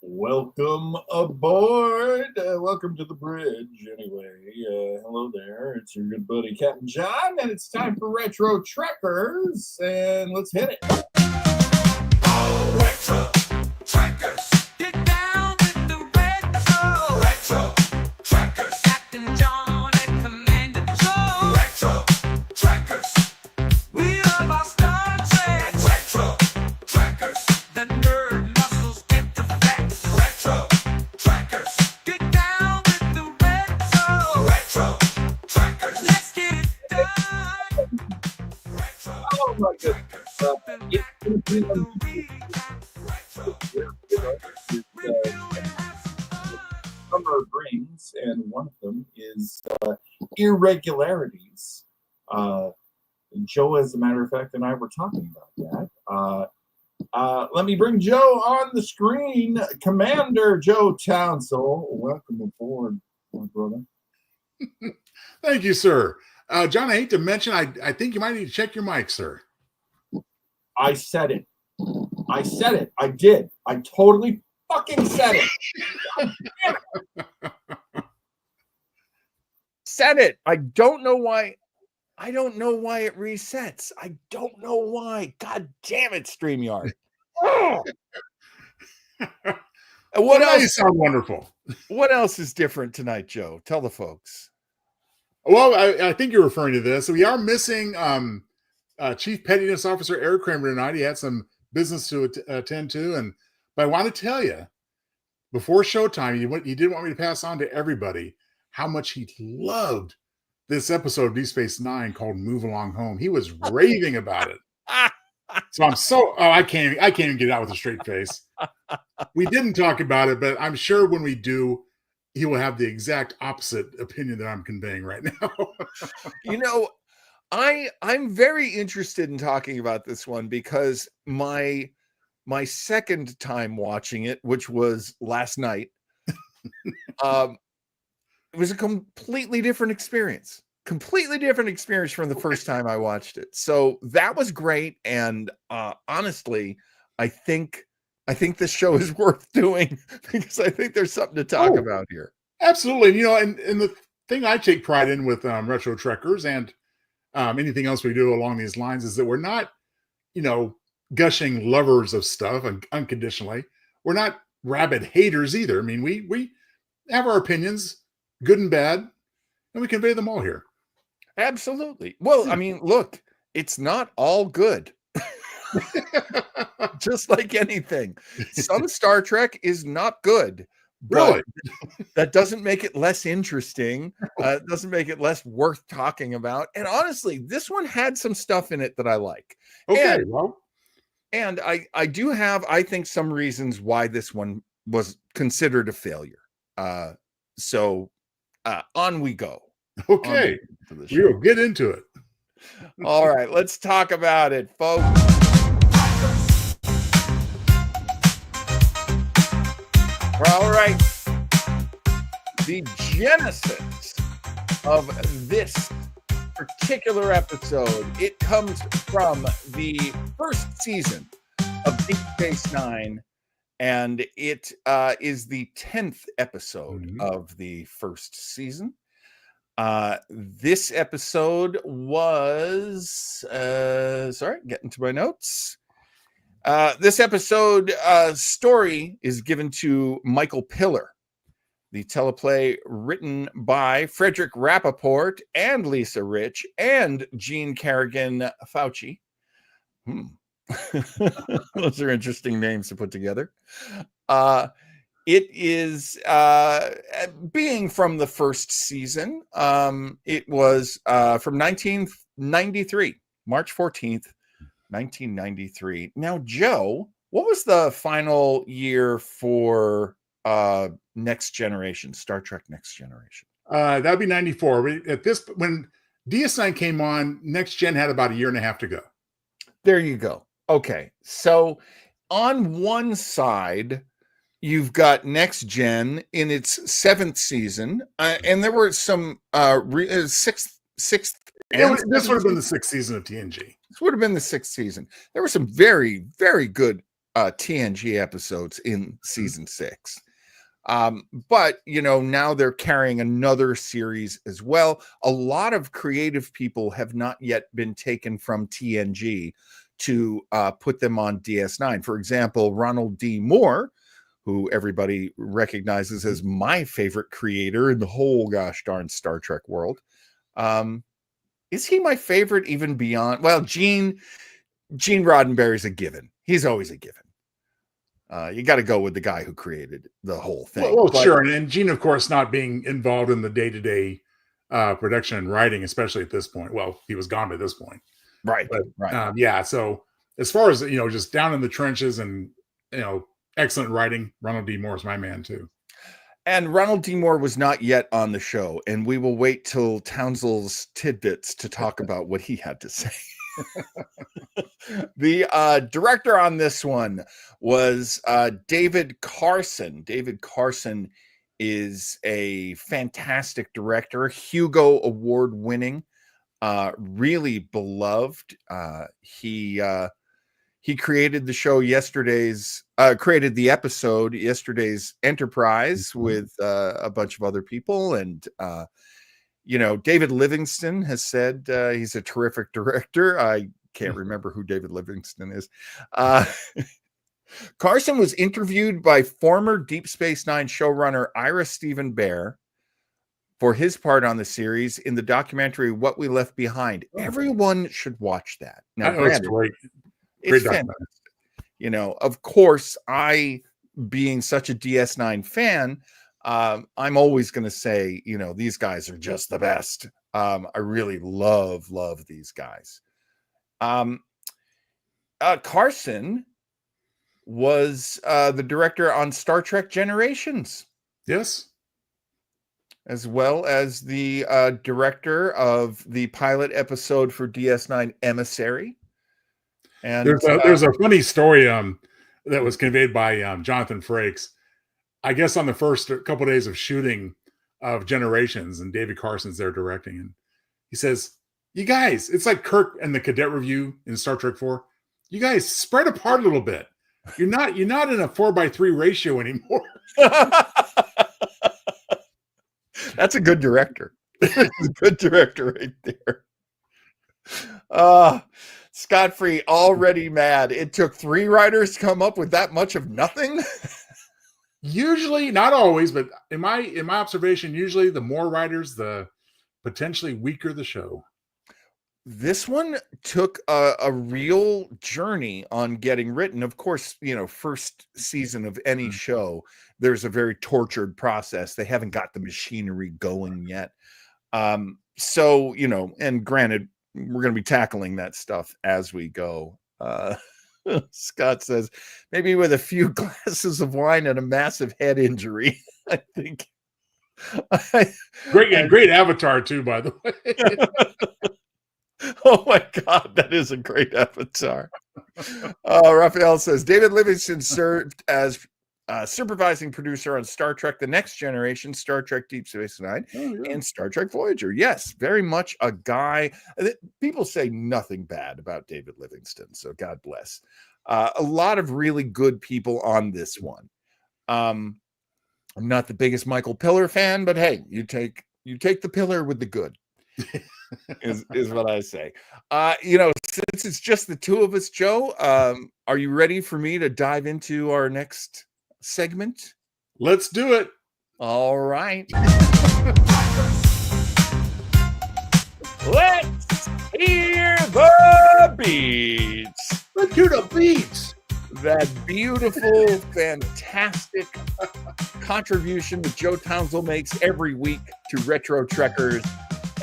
Welcome aboard. Welcome to the bridge. Anyway, hello there. It's your good buddy Capt'n John, and it's time for Retro Trekkers. And let's hit it. Retro Trekkers. Get down with the retro Trekkers. Capt'n John and Commander Joe. Retro Trekkers. We love our Star Trek. Retro Trekkers. The nerd muscles get the facts. Retro Trekkers. Get down with the retro Trekkers. Let's get it done. Retro Oh my goodness. Summer brings, and one of them is irregularities. Joe, as a matter of fact, and I were talking about that. Let me bring Joe on the screen. Commander Joe Townsel, welcome aboard, my brother. Thank you, sir. John, I hate to mention, I think you might need to check your mic, sir. I said it. I did. I totally fucking said it. Said it. I don't know why it resets. I don't know why. God damn it, StreamYard. What else? You sound wonderful. What else is different tonight, Joe? Tell the folks. Well, I think you're referring to this. So we are missing Chief Pettiness Officer Eric Kramer tonight. He had some business to attend to, but I want to tell you, before showtime, he did want me to pass on to everybody how much he loved this episode of Deep Space Nine called "Move Along Home." He was raving about it. So I can't even get it out with a straight face. We didn't talk about it, but I'm sure when we do, he will have the exact opposite opinion that I'm conveying right now. I'm very interested in talking about this one because my second time watching it, which was last night, it was a completely different experience from the first time I watched it. So that was great. And honestly, I think this show is worth doing because I think there's something to talk about here. Absolutely. And the thing I take pride in with Retro Trekkers and anything else we do along these lines is that we're not, gushing lovers of stuff unconditionally. We're not rabid haters either. I mean, we have our opinions, good and bad, and we convey them all here. Absolutely. Well, I mean, look, it's not all good. Just like anything. Some Star Trek is not good. Really? That doesn't make it less interesting. It doesn't make it less worth talking about. And honestly, this one had some stuff in it that I like. Okay, and I do have, I think, some reasons why this one was considered a failure. So on we go. Okay, we'll get into it. All right, let's talk about it, folks. All right. The genesis of this particular episode, it comes from the first season of Deep Space Nine, and it is the 10th episode of the first season. This episode was getting to my notes. This episode story is given to Michael Piller. The teleplay written by Frederick Rappaport and Lisa Rich and Gene Carrigan Fauci. Those are interesting names to put together. It is being from the first season. It was from 1993, March 14th, 1993. Now, Joe, what was the final year for Next Generation, Star Trek Next Generation? That'd be 94. When DS9 came on, Next Gen had about a year and a half to go. There you go. Okay. So on one side, you've got Next Gen in its 7th season, and there were some sixth. This would have been the 6th season of TNG. This would have been the 6th season. There were some very, very good TNG episodes in season 6. But now they're carrying another series as well. A lot of creative people have not yet been taken from TNG to put them on DS9. For example, Ronald D. Moore, who everybody recognizes as my favorite creator in the whole gosh darn Star Trek world. Is he my favorite even beyond? Well, Gene Roddenberry's a given. He's always a given. You got to go with the guy who created the whole thing. Well, sure. And Gene, of course, not being involved in the day-to-day production and writing, especially at this point. Well, he was gone by this point. Right. But, right. Yeah. So as far as, just down in the trenches and, excellent writing, Ronald D. Moore is my man too. And Ronald D. Moore was not yet on the show, and we will wait till Townsel's tidbits to talk about what he had to say. The director on this one was David Carson. David Carson is a fantastic director, Hugo Award winning, really beloved. He created the show created the episode Yesterday's Enterprise with a bunch of other people. And, David Livingston has said he's a terrific director. I can't remember who David Livingston is. Carson was interviewed by former Deep Space Nine showrunner Ira Stephen Bear for his part on the series in the documentary What We Left Behind. Everyone should watch that. Now, granted, it's fantastic. Of course, I, being such a DS9 fan, I'm always going to say, these guys are just the best. I really love these guys. Carson was the director on Star Trek Generations. Yes. As well as the director of the pilot episode for DS9 Emissary. And there's a funny story that was conveyed by Jonathan Frakes. I guess on the first couple of days of shooting of Generations, and David Carson's there directing, and he says, "You guys, it's like Kirk and the Cadet Review in Star Trek 4. You guys spread apart a little bit. You're not in a 4:3 ratio anymore." That's a good director. That's a good director right there. Scott Free already mad. It took 3 writers to come up with that much of nothing. Usually, not always, but in my observation, usually the more writers, the potentially weaker the show. This one took a real journey on getting written. Of course, first season of any show, there's a very tortured process. They haven't got the machinery going yet. So, and granted, we're going to be tackling that stuff as we go. Scott says, maybe with a few glasses of wine and a massive head injury. I think. Great avatar too, by the way. Oh my God, that is a great avatar. Raphael says, David Livingston served as supervising producer on Star Trek The Next Generation, Star Trek Deep Space Nine, and Star Trek Voyager. Yes, very much a guy. People say nothing bad about David Livingston, so God bless. A lot of really good people on this one. I'm not the biggest Michael Piller fan, but hey, you take the pillar with the good. is what I say. Since it's just the two of us, Joe, are you ready for me to dive into our next segment? Let's do it. All right. Let's hear the beats. Let's hear the beats. That beautiful, fantastic contribution that Joe Townsel makes every week to Retro Trekkers.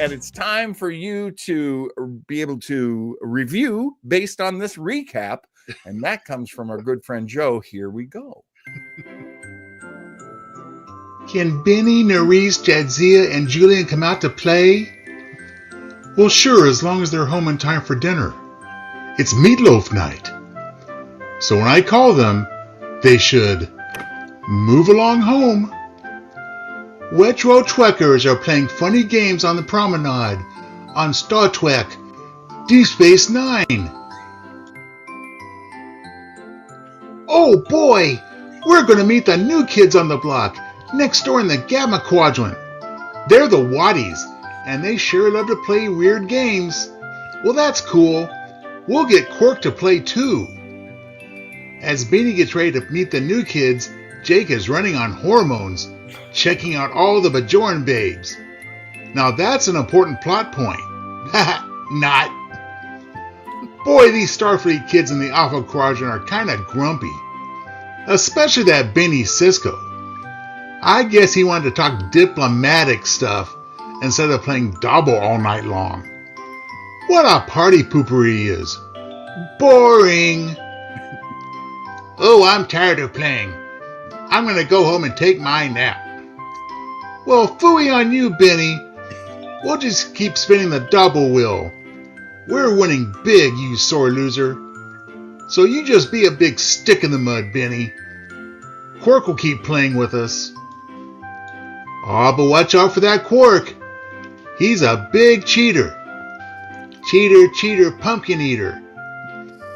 And it's time for you to be able to review based on this recap. And that comes from our good friend Joe. Here we go. Can Benny, Nerys, Jadzia, and Julian come out to play? Well, sure, as long as they're home in time for dinner. It's meatloaf night. So when I call them, they should move along home. Retro Trekkers are playing funny games on the promenade on Star Trek Deep Space Nine. Oh boy, we're going to meet the new kids on the block, next door in the Gamma Quadrant. They're the Waddies, and they sure love to play weird games. Well, that's cool. We'll get Quark to play too. As Beanie gets ready to meet the new kids, Jake is running on hormones, checking out all the Bajoran babes. Now that's an important plot point. Haha, not. Boy, these Starfleet kids in the Alpha Quadrant are kinda grumpy. Especially that Benny Sisko. I guess he wanted to talk diplomatic stuff instead of playing Dobble all night long. What a party pooper he is. Boring. Oh, I'm tired of playing. I'm gonna go home and take my nap. Well, phooey on you, Benny. We'll just keep spinning the double wheel. We're winning big, you sore loser. So you just be a big stick in the mud, Benny. Quark will keep playing with us. Oh, but watch out for that Quark. He's a big cheater. Cheater, cheater, pumpkin eater.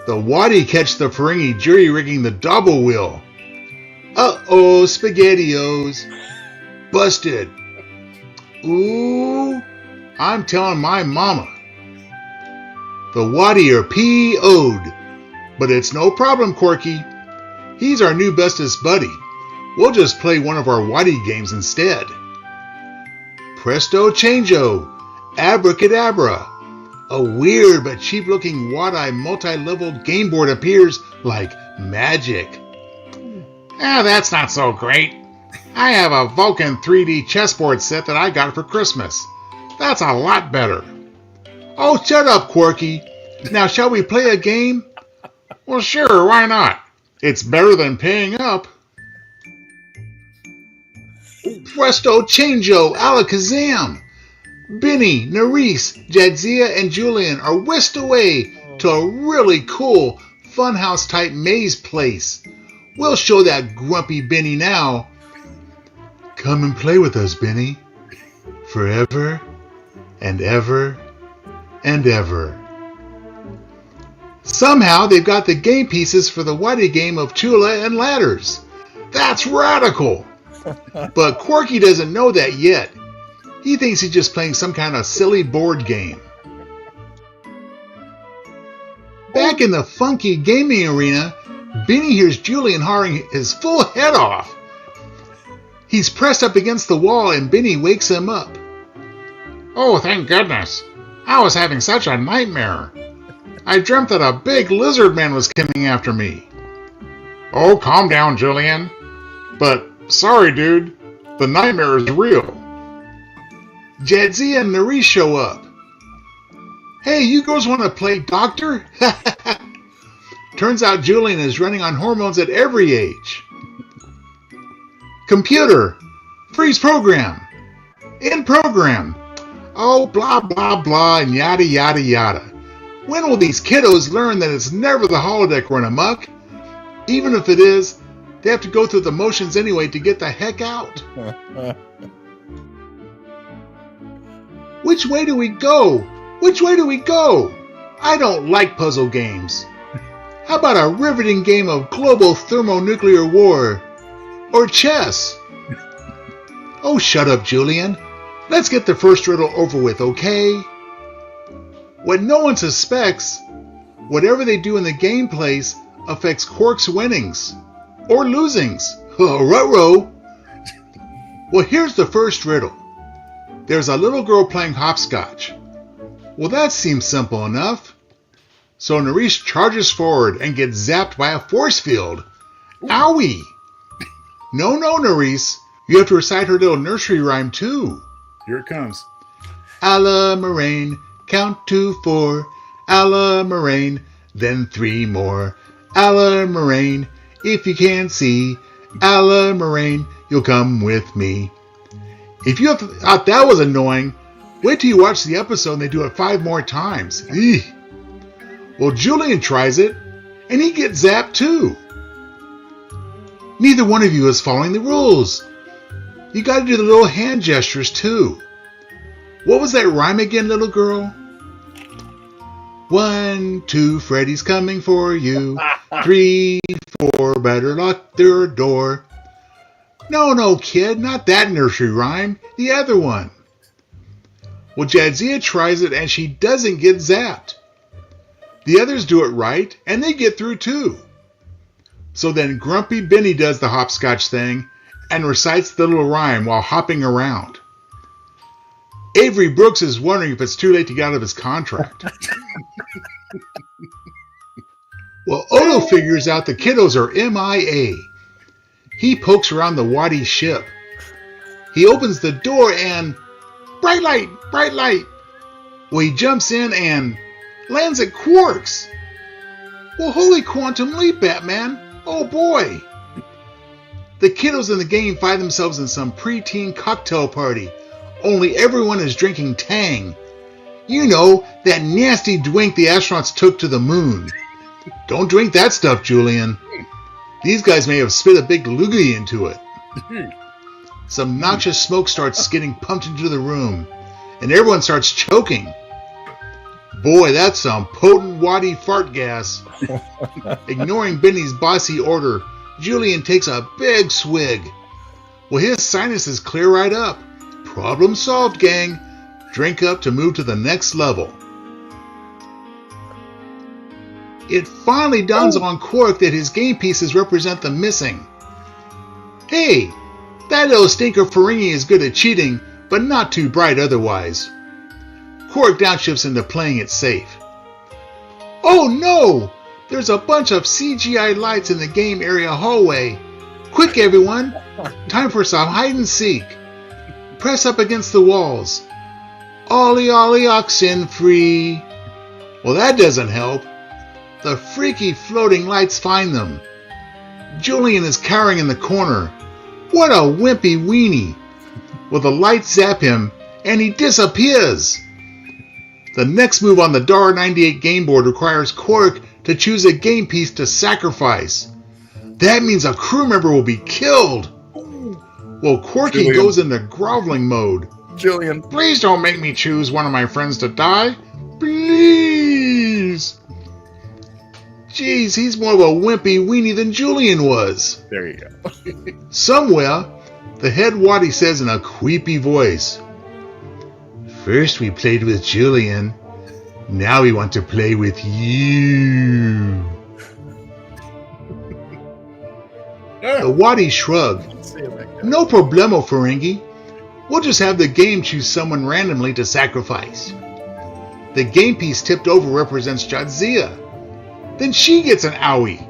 The Waddy catch the Ferengi jury-rigging the double wheel. Uh-oh, SpaghettiOs. Busted. Ooh, I'm telling my mama. The Waddy are PO'd. But it's no problem, Corky. He's our new bestest buddy. We'll just play one of our Waddy games instead. Presto changeo. Abracadabra. A weird but cheap-looking Waddy multi-level game board appears like magic. That's not so great. I have a Vulcan 3D chessboard set that I got for Christmas. That's a lot better. Oh, shut up, Quarky. Now, shall we play a game? Well, sure, why not? It's better than paying up. Presto changeo, alakazam! Benny, Nerys, Jadzia, and Julian are whisked away to a really cool funhouse-type maze place. We'll show that grumpy Benny now. Come and play with us, Benny. Forever and ever and ever. Somehow they've got the game pieces for the Waddy game of Chula and Ladders. That's radical! But Quarky doesn't know that yet. He thinks he's just playing some kind of silly board game. Back in the funky gaming arena, Benny hears Julian hollering his full head off. He's pressed up against the wall and Benny wakes him up. Oh, thank goodness. I was having such a nightmare. I dreamt that a big lizard man was coming after me. Oh, calm down, Julian. But, sorry, dude. The nightmare is real. Jadzia and Nerys show up. Hey, you girls want to play doctor? Turns out Julian is running on hormones at every age. Computer, freeze program. In program. Oh, blah, blah, blah, and yada, yada, yada. When will these kiddos learn that it's never the holodeck run amok? Even if it is, they have to go through the motions anyway to get the heck out. Which way do we go? Which way do we go? I don't like puzzle games. How about a riveting game of global thermonuclear war? Or chess? Oh, shut up, Julian. Let's get the first riddle over with, okay? What no one suspects, whatever they do in the game place affects Quark's winnings. Or losings. Ruh-roh. Well, here's the first riddle. There's a little girl playing hopscotch. Well, that seems simple enough. So Nerys charges forward and gets zapped by a force field. Owie! No, Nerys. You have to recite her little nursery rhyme, too. Here it comes. A la Moraine, count to 4. A la Moraine, then 3 more. A la Moraine, if you can't see. A la Moraine, you'll come with me. If you thought that was annoying, wait till you watch the episode and they do it 5 more times. Eeh. Well, Julian tries it, and he gets zapped too. Neither one of you is following the rules. You gotta do the little hand gestures too. What was that rhyme again, little girl? 1, 2, Freddy's coming for you. 3, 4, better lock their door. No, kid, not that nursery rhyme. The other one. Well, Jadzia tries it and she doesn't get zapped. The others do it right and they get through too. So then Grumpy Benny does the hopscotch thing and recites the little rhyme while hopping around. Avery Brooks is wondering if it's too late to get out of his contract. Well, Odo figures out the kiddos are MIA. He pokes around the Waddy ship. He opens the door and... bright light, bright light. Well, he jumps in and lands at Quark's. Well, holy quantum leap, Batman. Oh boy. The kiddos in the game find themselves in some preteen cocktail party, only everyone is drinking Tang. You know, that nasty drink the astronauts took to the moon. Don't drink that stuff, Julian. These guys may have spit a big loogie into it. Some noxious smoke starts getting pumped into the room, and everyone starts choking. Boy, that's some potent waddy fart gas. Ignoring Benny's bossy order, Julian takes a big swig. Well, his sinuses clear right up. Problem solved, gang. Drink up to move to the next level. It finally dawns on Quark that his game pieces represent the missing. Hey, that little stinker Ferengi is good at cheating, but not too bright otherwise. Quark downshifts into playing it safe. Oh no! There's a bunch of CGI lights in the game area hallway. Quick, everyone! Time for some hide and seek. Press up against the walls. Ollie, ollie, oxen free. Well, that doesn't help. The freaky floating lights find them. Julian is cowering in the corner. What a wimpy weenie. Well, the lights zap him, and he disappears. The next move on the DAR 98 game board requires Quark to choose a game piece to sacrifice. That means a crew member will be killed. Well, Quarky Julian. goes into groveling mode. Julian. Please don't make me choose one of my friends to die. Please. Jeez, he's more of a wimpy weenie than Julian was. There you go. Somewhere, the head waddy says in a creepy voice, "First we played with Julian, now we want to play with you." The waddy shrug. No problemo, Ferengi. We'll just have the game choose someone randomly to sacrifice. The game piece tipped over represents Jadzia. Then she gets an owie.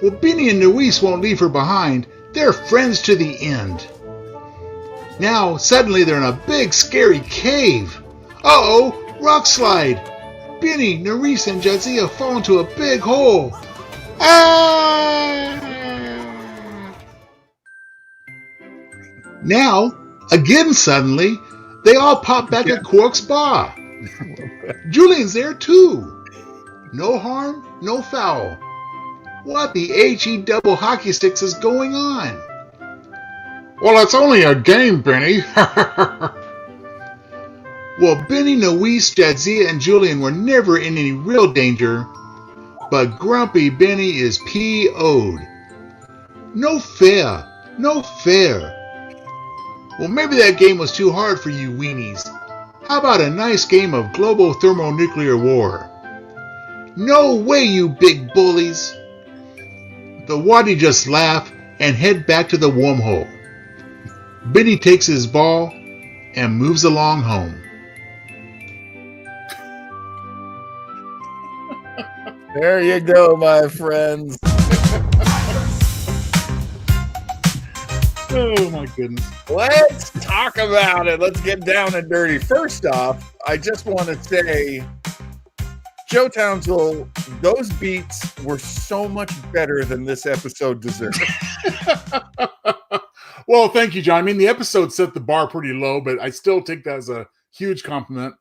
Well, Benny and Nuis won't leave her behind. They're friends to the end. Now, suddenly they're in a big, scary cave. Uh-oh, rock slide. Benny, Nuis, and Jadzia fall into a big hole. Ah! Now, again suddenly, they all pop back at Quark's bar. Julian's there too. No harm, no foul. What the HE double hockey sticks is going on? Well, it's only a game, Benny. Well, Benny, Nuis, Jadzia, and Julian were never in any real danger, but Grumpy Benny is PO'd. No fair, no fair. Well, maybe that game was too hard for you weenies. How about a nice game of global thermonuclear war? No way, you big bullies. The waddy just laugh and head back to the wormhole. Benny takes his ball and moves along home. There you go, my friends. Oh my goodness. Let's talk about it. Let's get down and dirty. First off, I just want to say, Joe Townsel, those beats were so much better than this episode deserved. Well, thank you, John. I mean, the episode set the bar pretty low, but I still take that as a huge compliment.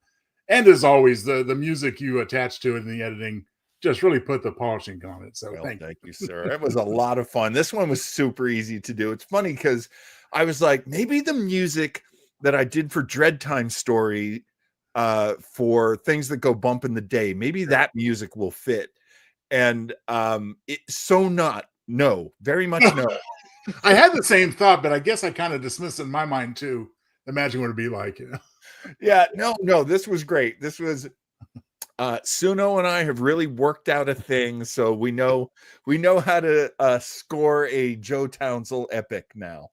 And as always, the music you attach to it in the editing just really put the polishing on it. So Well, thank thank you, sir. It was a lot of fun. This one was super easy to do. It's funny because I was like, maybe the music that I did for Dread Time Story for things that go bump in the day. Maybe that music will fit. And very much no. I had the same thought, but I guess I kind of dismissed it in my mind too. Imagine what it'd be like. Yeah, no, this was great. This was Suno and I have really worked out a thing, so we know how to score a Joe Townsel epic now.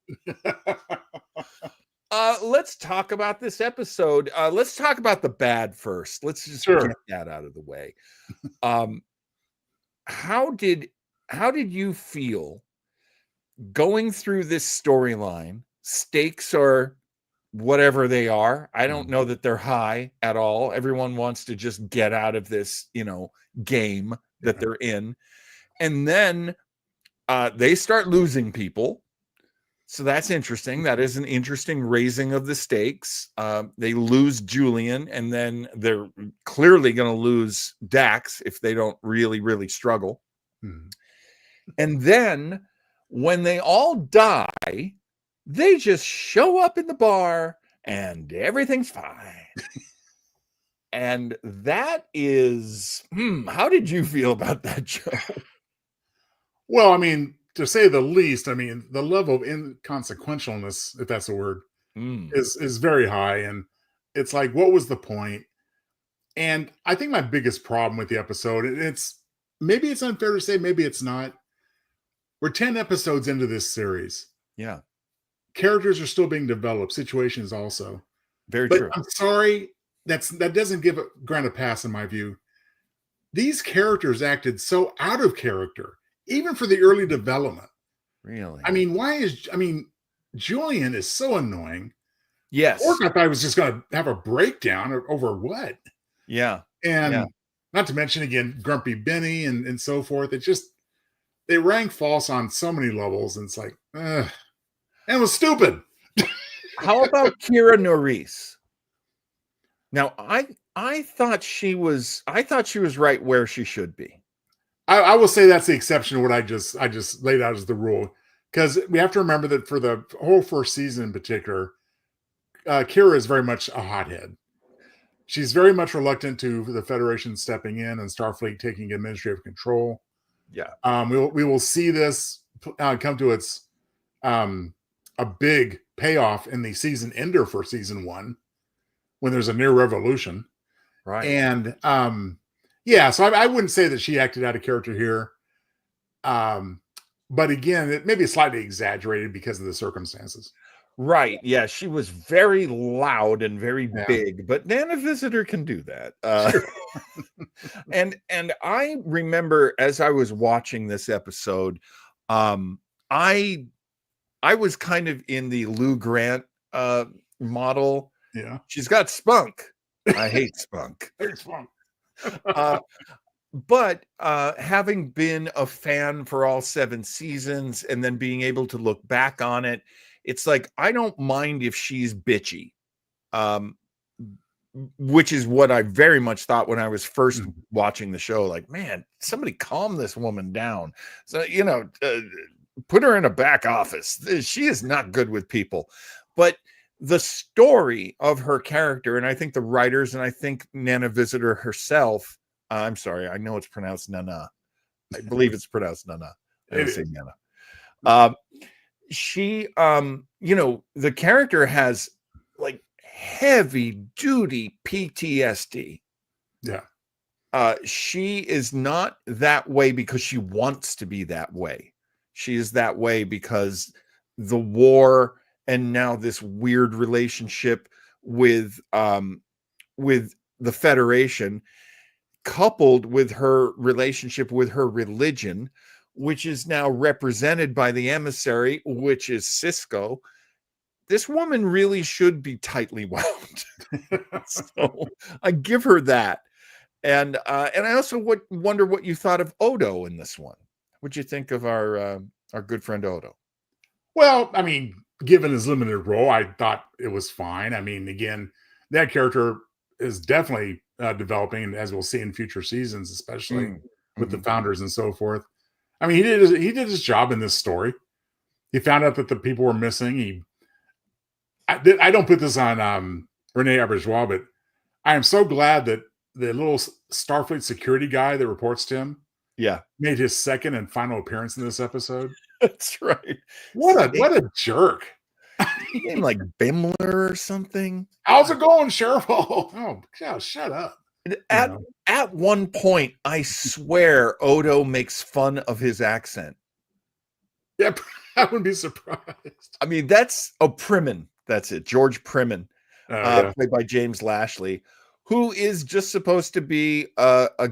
Let's talk about this episode. Let's talk about the bad first. Let's just get that out of the way. How did you feel going through this storyline? Stakes are whatever they are. I don't know that they're high at all. Everyone wants to just get out of this, game that they're in. And then they start losing people. So that's interesting. That is an interesting raising of the stakes. They lose Julian, and then they're clearly going to lose Dax if they don't really, really struggle. And then when they all die, they just show up in the bar and everything's fine. And that is, how did you feel about that, Joe? Well, I mean, to say the least, I mean, the level of inconsequentialness, if that's a word, is very high. And it's like, what was the point? And I think my biggest problem with the episode, maybe it's unfair to say, maybe it's not. We're 10 episodes into this series. Yeah. Characters are still being developed, situations also. Very true. I'm sorry, that doesn't give Grant a pass in my view. These characters acted so out of character, even for the early development. Really? I mean, Julian is so annoying. Yes. Or I thought I was just going to have a breakdown over what. Yeah. And not to mention, again, Grumpy Benny and so forth. They rang false on so many levels. And it's like, and it was stupid. How about Kira Norris? Now, I thought she was right where she should be. I will say that's the exception to what I just laid out as the rule, because we have to remember that for the whole first season in particular, Kira is very much a hothead. She's very much reluctant to the Federation stepping in and Starfleet taking administrative control. Yeah, we will see this come to its a big payoff in the season ender for season 1, when there's a near revolution, right? And so I wouldn't say that she acted out of character here. But again, it may be slightly exaggerated because of the circumstances. Right. Yeah, she was very loud and very big, but Nana Visitor can do that. And I remember as I was watching this episode, I was kind of in the Lou Grant model. Yeah. She's got spunk. I hate spunk. But having been a fan for all 7 seasons and then being able to look back on it, it's like, I don't mind if she's bitchy, which is what I very much thought when I was first watching the show. Like, man, somebody calm this woman down. So, put her in a back office. She is not good with people. But the story of her character, and I think the writers, and I think Nana Visitor herself, I'm sorry, I know it's pronounced Nana. I believe it's pronounced Nana. I didn't say Nana. She, the character has like heavy duty PTSD. Yeah. She is not that way because she wants to be that way. She is that way because the war and now this weird relationship with the Federation, coupled with her relationship with her religion, which is now represented by the emissary, which is Cisco. This woman really should be tightly wound. So I give her that. And I also wonder what you thought of Odo in this one. What'd you think of our good friend Odo? Well, I mean, given his limited role, I thought it was fine. I mean, again, that character is definitely developing, and as we'll see in future seasons, especially with the founders and so forth. I mean, he did his job in this story. He found out that the people were missing. I don't put this on Renee Auberjois, but I am so glad that the little Starfleet security guy that reports to him Yeah, made his second and final appearance in this episode. that's right. What a jerk. Name like Bimler or something. How's it going, Sheriff? Oh, shut up. At at one point, I swear Odo makes fun of his accent. Yeah, I wouldn't be surprised. I mean, that's Primmon. That's it. George Primmon, Yeah. played by James Lashley, who is just supposed to be a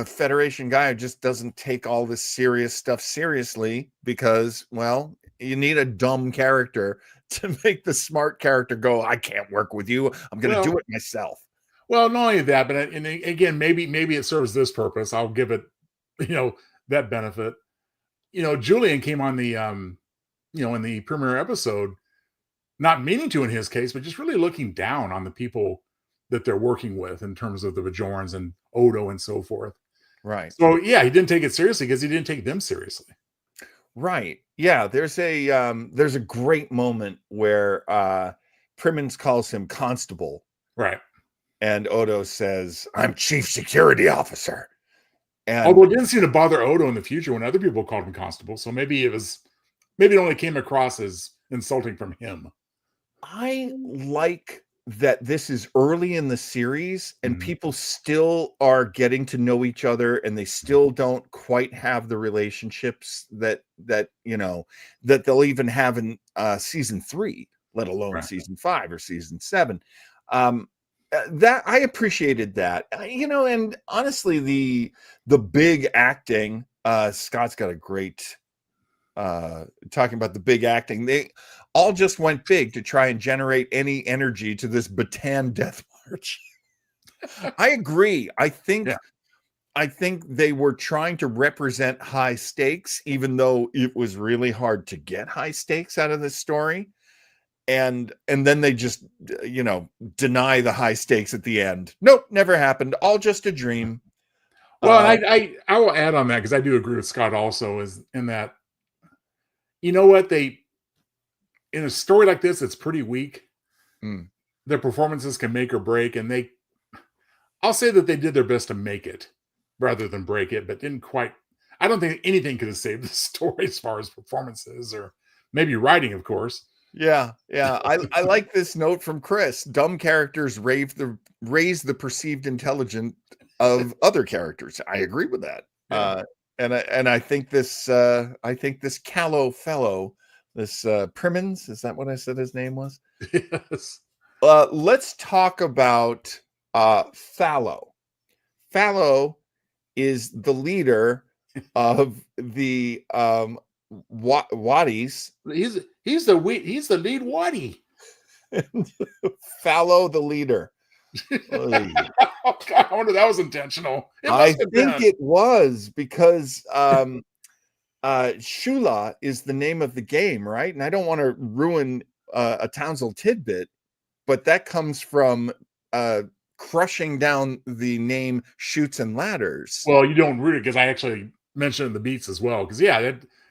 Federation guy who just doesn't take all this serious stuff seriously because, well, you need a dumb character to make the smart character go, I can't work with you. I'm going to do it myself. Well, not only that, but and again, maybe it serves this purpose. I'll give it, that benefit. Julian came on the, in the premiere episode, not meaning to in his case, but just really looking down on the people that they're working with in terms of the Bajorans and Odo and so forth. Right. So yeah, he didn't take it seriously because he didn't take them seriously. Right. Yeah. There's a great moment where Primmons calls him Constable. Right. And Odo says, I'm Chief Security Officer. And although it didn't seem to bother Odo in the future when other people called him Constable. So maybe it only came across as insulting from him. I like that this is early in the series and people still are getting to know each other and they still don't quite have the relationships that they'll even have in season 3, let alone season 5 or season 7. That I appreciated that, and honestly, the big acting, Scott's got a great talking about the big acting. They all just went big to try and generate any energy to this Bataan death march. I agree. I think they were trying to represent high stakes, even though it was really hard to get high stakes out of this story. And then they just, deny the high stakes at the end. Nope, never happened. All just a dream. Well, I will add on that because I do agree with Scott also is in that, what in a story like this, it's pretty weak. Their performances can make or break, and I'll say that they did their best to make it rather than break it, but didn't quite. I don't think anything could have saved the story as far as performances or maybe writing, of course. Yeah. I like this note from Chris. Dumb characters raise the perceived intelligence of other characters. I agree with that. Yeah. And I think this callow fellow, this Primmons, is that what I said his name was? Yes. Let's talk about Fallow. Fallow is the leader of the Waddies. He's the lead Waddy. Fallow the leader. Oh, God, I wonder if that was intentional. I think it was because Shula is the name of the game, right? And I don't want to ruin a Townsel tidbit, but that comes from crushing down the name Chutes and Ladders. Well, you don't root it because I actually mentioned the beats as well. Because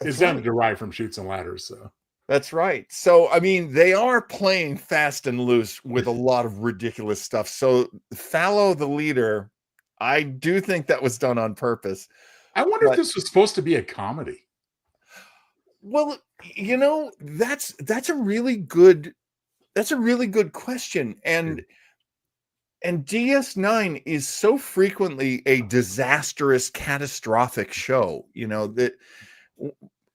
it's down derived from Chutes and Ladders. So that's right. So I mean, they are playing fast and loose with a lot of ridiculous stuff. So Fallow the leader, I do think that was done on purpose. I wonder if this was supposed to be a comedy. Well, that's a really good question. And DS9 is so frequently a disastrous, catastrophic show, that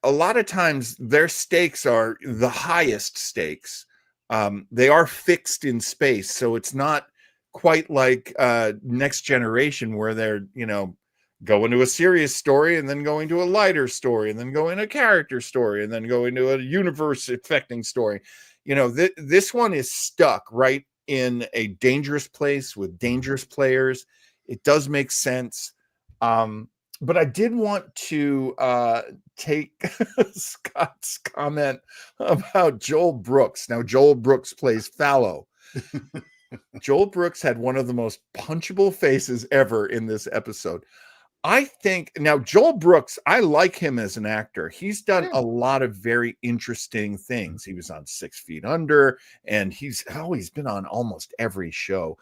a lot of times their stakes are the highest stakes. They are fixed in space. So it's not quite like Next Generation where they're, go into a serious story and then go into a lighter story and then go into a character story and then go into a universe affecting story. This one is stuck right in a dangerous place with dangerous players. It does make sense. But I did want to take Scott's comment about Joel Brooks. Now, Joel Brooks plays Fallow. Joel Brooks had one of the most punchable faces ever in this episode. I think now Joel Brooks, I like him as an actor. He's done a lot of very interesting things. He was on 6 Feet Under, and he's been on almost every show.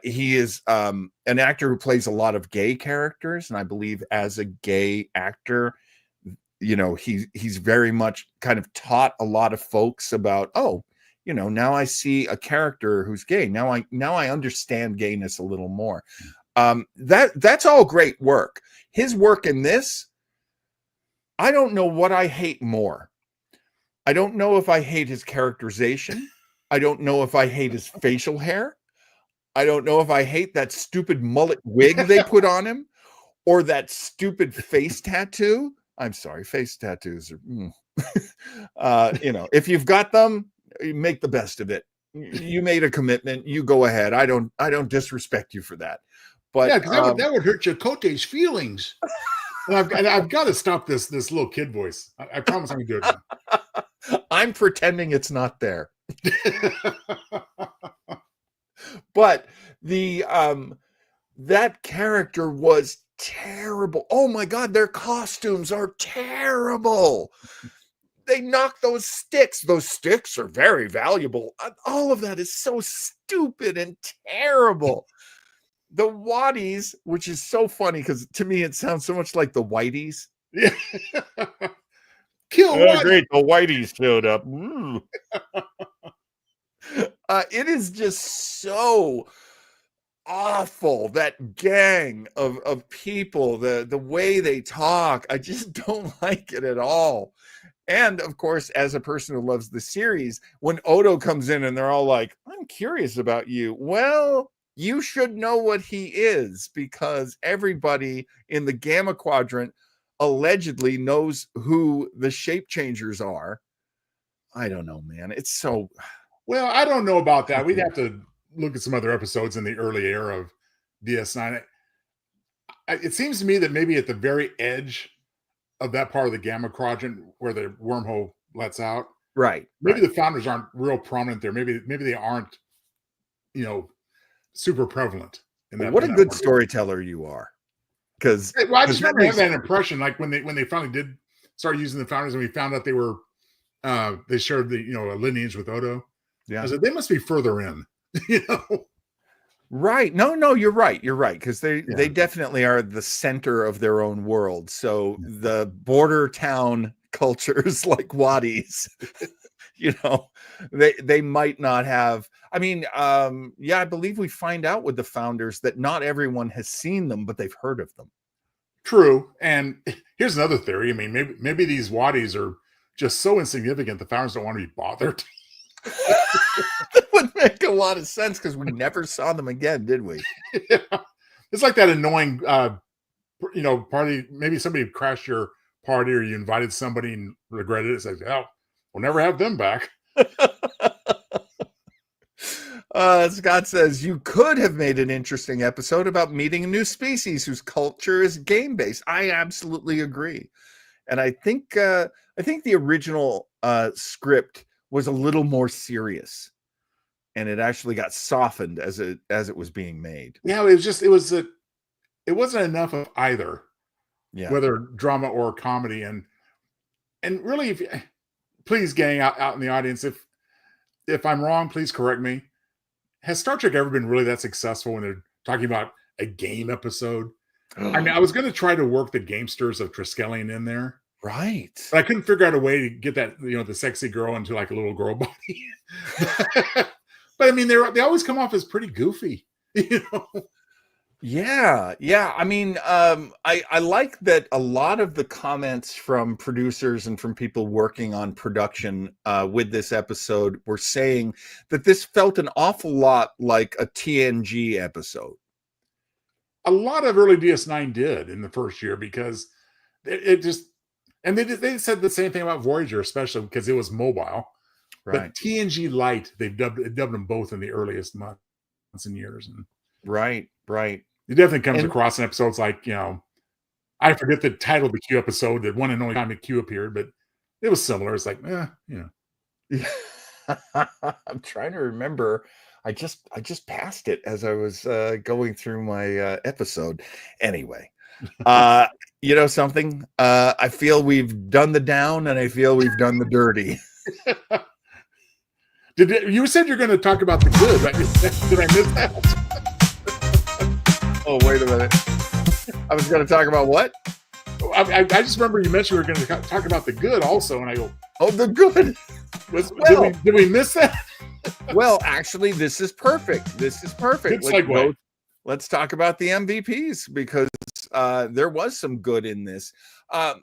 He is an actor who plays a lot of gay characters, and I believe as a gay actor, you know, he's very much kind of taught a lot of folks about, oh, you know, now I see a character who's gay. Now I understand gayness a little more. That's all great work. His work in this, I don't know what I hate more. I don't know if I hate his characterization. I don't know if I hate his facial hair. I don't know if I hate that stupid mullet wig they put on him, or that stupid face tattoo. I'm sorry, face tattoos are, you know, if you've got them, make the best of it. You made a commitment. You go ahead. I don't disrespect you for that. But yeah, because that would hurt Chakotay's feelings. And I've got to stop this little kid voice. I promise I'm gonna do it. I'm pretending it's not there. But the that character was terrible. Oh my God, their costumes are terrible. They knock those sticks. Those sticks are very valuable. All of that is so stupid and terrible. The Waddies, which is so funny because to me it sounds so much like the Whiteys. Yeah. Kill one. Great, the Whiteys showed up. It is just so awful, that gang of people, the way they talk. I just don't like it at all. And of course, as a person who loves the series, when Odo comes in and they're all like, I'm curious about you. Well, you should know what he is, because everybody in the Gamma Quadrant allegedly knows who the shape changers are. I don't know, man. It's so... Well, I don't know about that. We'd have to look at some other episodes in the early era of DS9. It seems to me that maybe at the very edge of that part of the Gamma Quadrant where the wormhole lets out, right? Maybe the founders aren't real prominent there. Maybe they aren't, you know, super prevalent. In that, what a good storyteller you are! Because I just remember having that impression, like when they finally did start using the founders, and we found out they shared a lineage with Odo. Yeah, I said they must be further in, you know. Right. No, you're right. You're right. Because they definitely are the center of their own world. So the border town cultures like Waddies, you know, they might not have. I mean, I believe we find out with the founders that not everyone has seen them, but they've heard of them. True. And here's another theory. I mean, maybe these Waddies are just so insignificant the founders don't want to be bothered. That would make a lot of sense because we never saw them again, did we? Yeah. It's like that annoying party. Maybe somebody crashed your party, or you invited somebody and regretted it. It's like, oh, we'll never have them back. Scott says you could have made an interesting episode about meeting a new species whose culture is game based. I absolutely agree, and I think the original script was a little more serious, and it actually got softened as it was being made. Yeah, it wasn't enough of either, whether drama or comedy, and really, please, gang out in the audience, if I'm wrong, please correct me. Has Star Trek ever been really that successful when they're talking about a game episode? I mean, I was going to try to work the Gamesters of Triskelion in there. Right. But I couldn't figure out a way to get that, the sexy girl into like a little girl body. But I mean, they always come off as pretty goofy, you know? Yeah. I mean, I like that a lot of the comments from producers and from people working on production with this episode were saying that this felt an awful lot like a TNG episode. A lot of early DS9 did in the first year, because it just, and they said the same thing about Voyager, especially because it was mobile. Right. But TNG Lite, they've dubbed them both in the earliest months and years. And right. It definitely comes across in episodes like, I forget the title of the Q episode, the one and only time that Q appeared, but it was similar. It's like, I'm trying to remember. I just passed it as I was going through my episode. Anyway, you know something? I feel we've done the down, and I feel we've done the dirty. You said you're going to talk about the good, right? Did I miss that? Oh, wait a minute. I was going to talk about what? I just remember you mentioned we were going to talk about the good also, and I go, Oh, the good. did we miss that? Well, actually, this is perfect. This is perfect. Good segue. Let's talk about the MVPs because there was some good in this.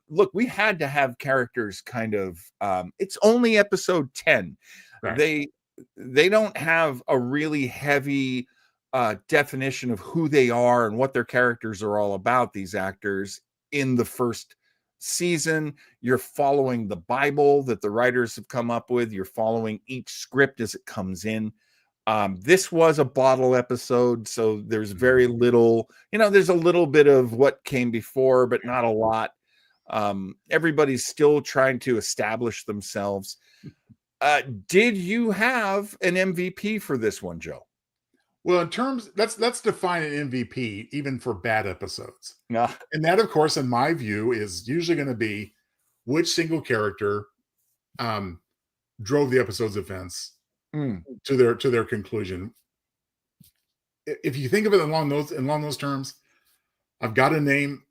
Look, we had to have characters kind of. It's only episode 10. Right. They don't have a really heavy definition of who they are and what their characters are all about. These actors in the first season, you're following the Bible that the writers have come up with. You're following each script as it comes in. This was a bottle episode, so there's very little, there's a little bit of what came before, but not a lot. Everybody's still trying to establish themselves. Did you have an MVP for this one, Joe? Well, in terms, let's define an MVP even for bad episodes. Yeah. And that, of course, in my view, is usually going to be which single character drove the episode's events to their conclusion. If you think of it along those terms, I've got to name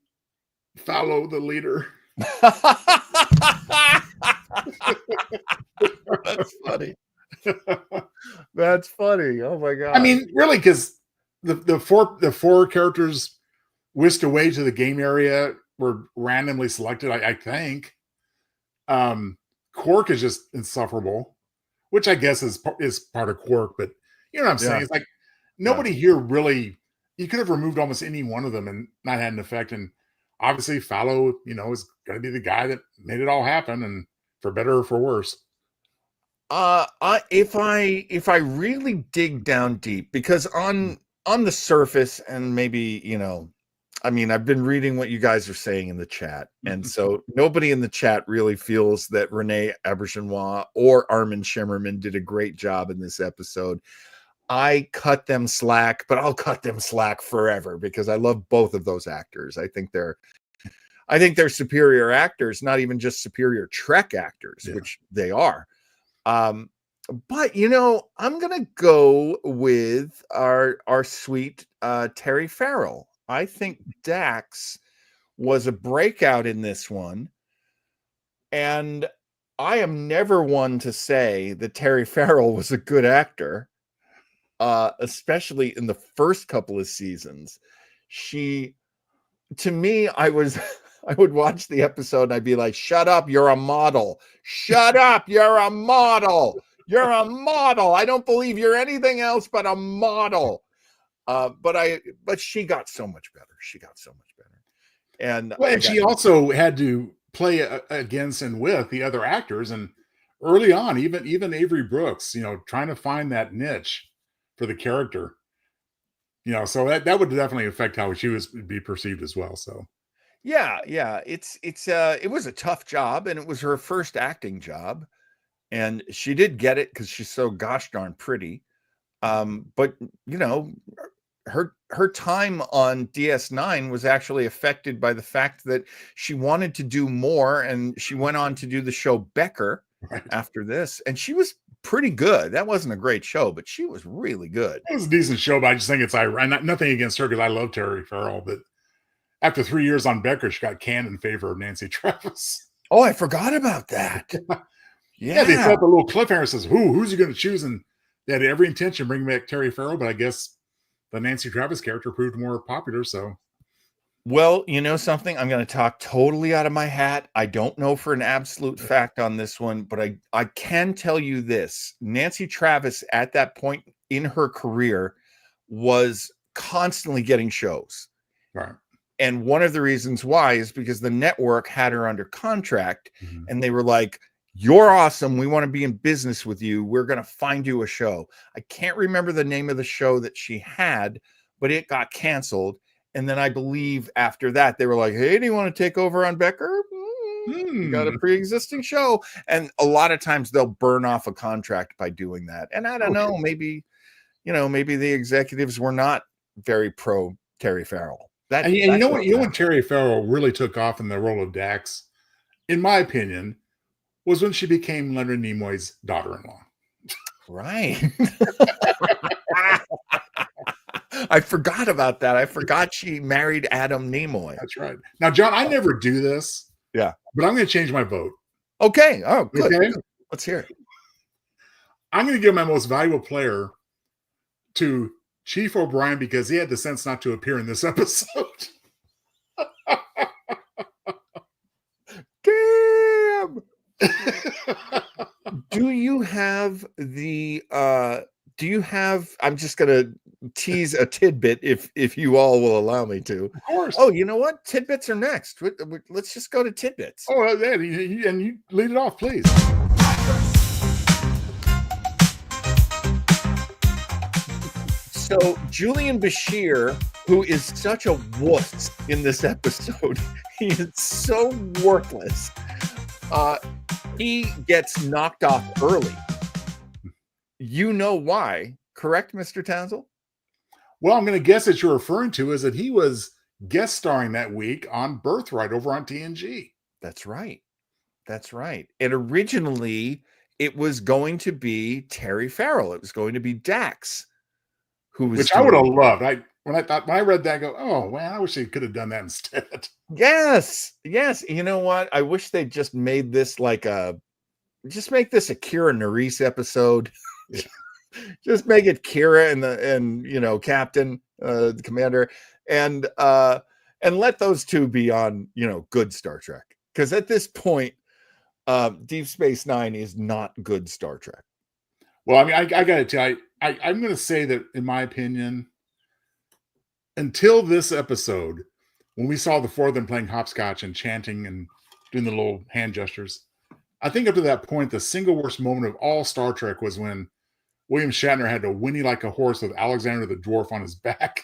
Fallow the leader. That's funny. That's funny. Oh my god. I mean, really, because the four characters whisked away to the game area were randomly selected. I think. Quark is just insufferable, which I guess is part of Quark. But you know what I'm saying? It's like nobody here really. You could have removed almost any one of them and not had an effect. And obviously, Fallow, is going to be the guy that made it all happen, and for better or for worse. If I really dig down deep, because on the surface, and maybe I've been reading what you guys are saying in the chat, and so nobody in the chat really feels that Renee Auberjonois or Armin Shimmerman did a great job in this episode. I cut them slack, but I'll cut them slack forever because I love both of those actors. I think they're superior actors, not even just superior Trek actors, which they are. But I'm gonna go with our sweet Terry Farrell. I think Dax was a breakout in this one, and I am never one to say that Terry Farrell was a good actor, especially in the first couple of seasons. To me, I would watch the episode and I'd be like, shut up, you're a model. Shut up, you're a model. You're a model. I don't believe you're anything else but a model. But she got so much better. She got so much better. And she also had to play against and with the other actors. And early on, even Avery Brooks, trying to find that niche for the character, so that would definitely affect how she would be perceived as well. So. Yeah. It was a tough job, and it was her first acting job, and she did get it because she's so gosh darn pretty. But her time on DS9 was actually affected by the fact that she wanted to do more, and she went on to do the show Becker after this, and she was pretty good. That wasn't a great show, but she was really good. It was a decent show, but I just think it's ironic. Nothing against her because I love Terry Farrell, but after 3 years on Becker, she got canned in favor of Nancy Travis. Oh, I forgot about that. Yeah, they felt a little cliffhanger says, who's he going to choose? And they had every intention of bringing back Terry Farrell, but I guess the Nancy Travis character proved more popular. So, well, something, I'm going to talk totally out of my hat. I don't know for an absolute fact on this one, but I can tell you this. Nancy Travis at that point in her career was constantly getting shows. Right. And one of the reasons why is because the network had her under contract, and they were like, you're awesome. We want to be in business with you. We're going to find you a show. I can't remember the name of the show that she had, but it got canceled. And then I believe after that, they were like, hey, do you want to take over on Becker? You got a pre-existing show. And a lot of times they'll burn off a contract by doing that. And I don't know, maybe the executives were not very pro Terry Farrell. You know when Terry Farrell really took off in the role of Dax, in my opinion, was when she became Leonard Nimoy's daughter-in-law. Right. I forgot about that. I forgot she married Adam Nimoy. That's right. Now, John, I never do this. Yeah. But I'm going to change my vote. Okay. Oh, good. Okay. Good. Let's hear it. I'm going to give my most valuable player to Chief O'Brien because he had the sense not to appear in this episode. Damn. Do you have the I'm just gonna tease a tidbit if you all will allow me to. Of course. Oh, you know what? Tidbits are next. Let's just go to tidbits. Oh, yeah, and you lead it off, please. So Julian Bashir, who is such a wuss in this episode, he is so worthless. He gets knocked off early. You know why, correct, Mr. Townsel? Well, I'm going to guess that you're referring to is that he was guest starring that week on Birthright over on TNG. That's right. That's right. And originally, it was going to be Terry Farrell. It was going to be Dax, who was which I would have loved. When I read that, I go, oh man, I wish they could have done that instead. Yes. You know what? I wish they just made this make this a Kira Nerys episode. Yeah. Just make it Kira and Captain, the commander, and let those two be on good Star Trek. Because at this point, Deep Space Nine is not good Star Trek. Well, I mean, I got to tell you, I'm going to say that in my opinion, until this episode, when we saw the four of them playing hopscotch and chanting and doing the little hand gestures, I think up to that point, the single worst moment of all Star Trek was when William Shatner had to whinny like a horse with Alexander the Dwarf on his back.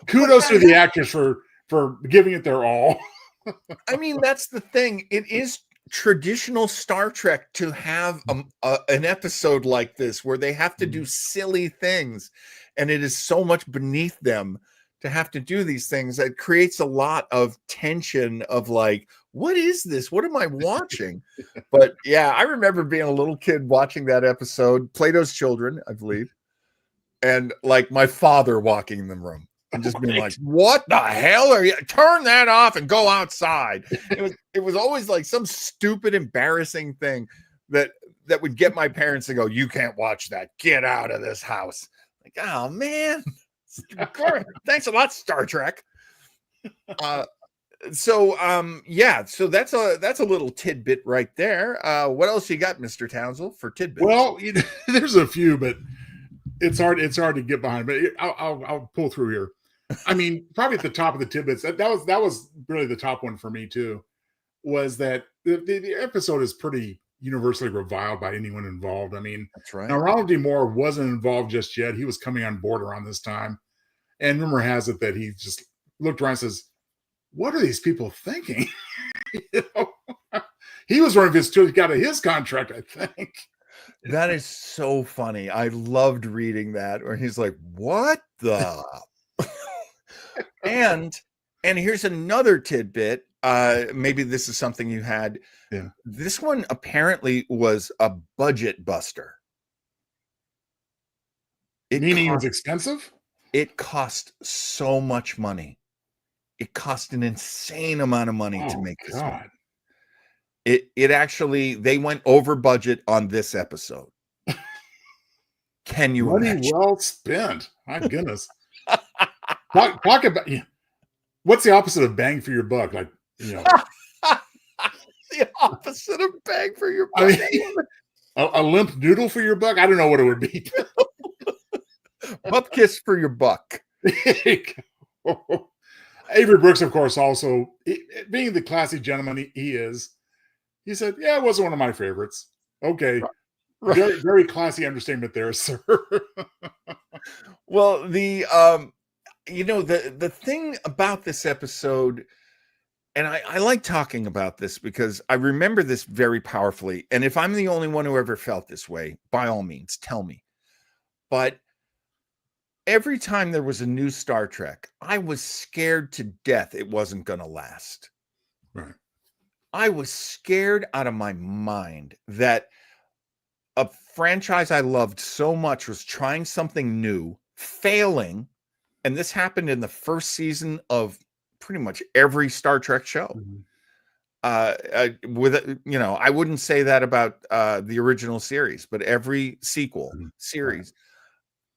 Kudos to the actors for giving it their all. I mean, that's the thing. It is traditional Star Trek to have an episode like this where they have to do silly things, and it is so much beneath them to have to do these things. It creates a lot of tension of like, what is this? What am I watching? But yeah, I remember being a little kid watching that episode, Plato's Children, I believe, and like my father walking in the room and just being like, what the hell are you? Turn that off and go outside. It was always like some stupid, embarrassing thing that would get my parents to go, you can't watch that. Get out of this house. Like, oh man. Thanks a lot, Star Trek. So that's a little tidbit right there. What else you got, Mr. Townsel, for tidbits? Well, there's a few, but it's hard to get behind. But I'll pull through here. I mean, probably at the top of the tidbits, that was really the top one for me too. Was that the episode is pretty universally reviled by anyone involved. I mean, that's right. Now Ronald D. Moore wasn't involved just yet. He was coming on board around this time, and rumor has it that he just looked around and says, what are these people thinking? He was one of his two. He got his contract, I think. That is so funny. I loved reading that where he's like, what the? and here's another tidbit. Maybe this is something you had. Yeah. This one apparently was a budget buster. Meaning it was expensive? It cost so much money. It cost an insane amount of money to make this one. It actually, they went over budget on this episode. Can you imagine? Well spent. My goodness. talk about, what's the opposite of bang for your buck? Like, the opposite of bang for your buck. I mean, a limp noodle for your buck? I don't know what it would be. Butt kiss for your buck. Avery Brooks, of course, also being the classy gentleman he is, he said, yeah, it wasn't one of my favorites. Okay. Right. Very, very classy understatement there, sir. Well, the thing about this episode, and I like talking about this because I remember this very powerfully. And if I'm the only one who ever felt this way, by all means, tell me. But every time there was a new Star Trek, I was scared to death it wasn't going to last. Right. I was scared out of my mind that a franchise I loved so much was trying something new, failing, and this happened in the first season of pretty much every Star Trek show. I wouldn't say that about the original series, but every sequel series,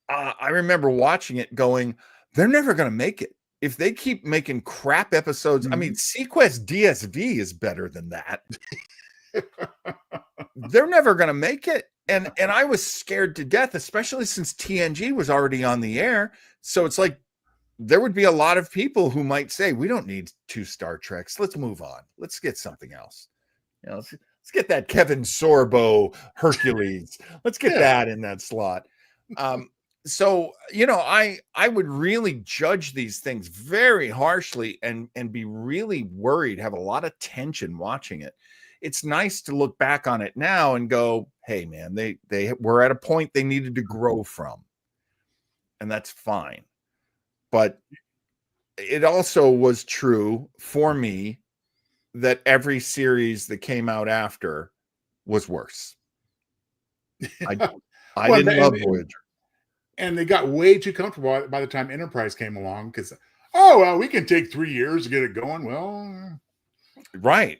I remember watching it going, they're never going to make it. If they keep making crap episodes, I mean, Sequest DSV is better than that. They're never going to make it. And I was scared to death, especially since TNG was already on the air. So it's like, there would be a lot of people who might say, we don't need 2 Star Treks. Let's move on. Let's get something else. Let's get that Kevin Sorbo Hercules. Let's get that in that slot. So, I would really judge these things very harshly and be really worried, have a lot of tension watching it. It's nice to look back on it now and go, hey, man, they were at a point they needed to grow from. And that's fine. But it also was true for me that every series that came out after was worse. I didn't love Voyager. And they got way too comfortable by the time Enterprise came along because, we can take 3 years to get it going. Well, right.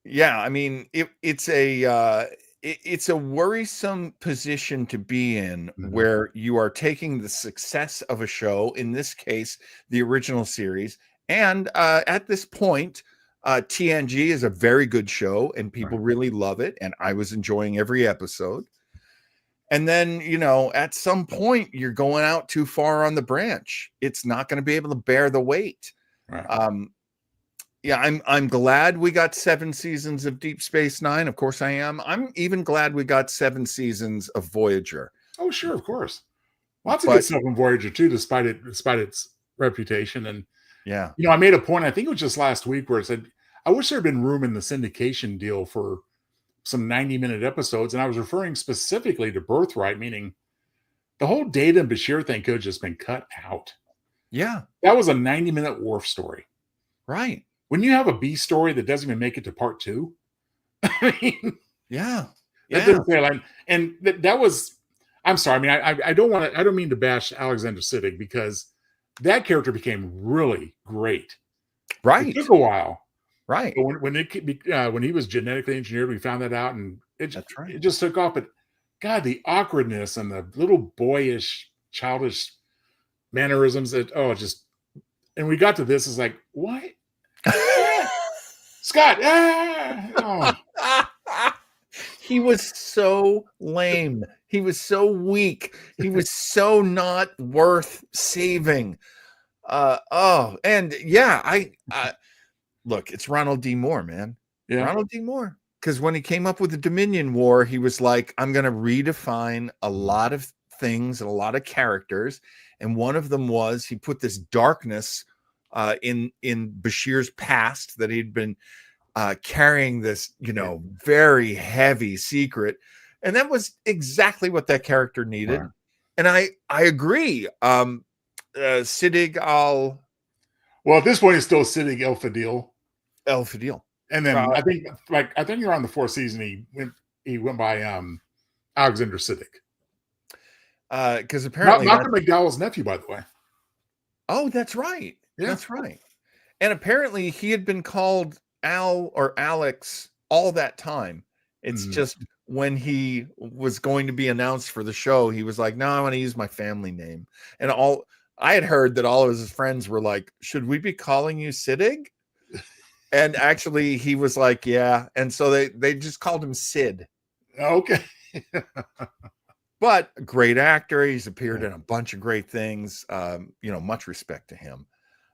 Yeah, I mean, it's a worrisome position to be in where you are taking the success of a show, in this case, the original series. And at this point, TNG is a very good show and people really love it. And I was enjoying every episode. And then, at some point you're going out too far on the branch. It's not going to be able to bear the weight. Right. I'm glad we got 7 seasons of Deep Space Nine. Of course I am. I'm even glad we got 7 seasons of Voyager. Oh, sure, of course. Lots of good stuff in Voyager too, despite its reputation. And I made a point, I think it was just last week, where I said, I wish there had been room in the syndication deal for some 90-minute episodes. And I was referring specifically to Birthright, meaning the whole Data and Bashir thing could have just been cut out. Yeah. That was a 90-minute Worf story. Right. When you have a B story that doesn't even make it to part 2, I mean, that didn't feel like, and that was, I'm sorry. I mean, I don't mean to bash Alexander Siddig because that character became really great. Right. It took a while. Right. But when he was genetically engineered, we found that out, and it just took off. But God, the awkwardness and the little boyish, childish mannerisms and we got to this, is like, what? Scott. He was so lame. He was so weak. He was so not worth saving. Look, it's Ronald D. Moore, man. Yeah. Ronald D. Moore. Because when he came up with the Dominion War, he was like, I'm going to redefine a lot of things and a lot of characters. And one of them was he put this darkness in Bashir's past, that he'd been carrying this, very heavy secret. And that was exactly what that character needed. Right. And I agree. Siddig well, at this point, it's still Siddig El Fadil. And then I think you're on the 4th season. He went by Alexander Siddig. Because apparently Malcolm McDowell's nephew, by the way. Oh, that's right. Yeah. That's right. And apparently he had been called Al or Alex all that time. It's just when he was going to be announced for the show, he was like, no, I want to use my family name. And I had heard that all of his friends were like, should we be calling you Siddig? And actually he was like, yeah. And so they just called him Sid. Okay. But a great actor. He's appeared in a bunch of great things. Much respect to him.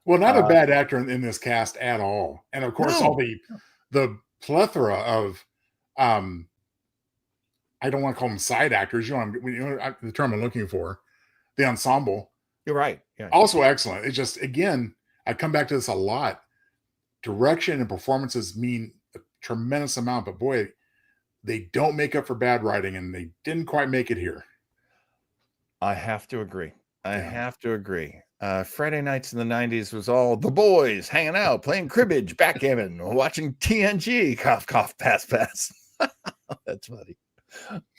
Well, not a bad actor in this cast at all. And of course, all the plethora of, I don't want to call them side actors. The term I'm looking for, the ensemble. You're right. Yeah. Also excellent. It's just, again, I come back to this a lot. Direction and performances mean a tremendous amount, but boy, they don't make up for bad writing, and they didn't quite make it here. I have to agree. Friday nights in the 90s was all the boys hanging out, playing cribbage, backgammon, watching TNG, cough, cough, pass, pass. That's funny.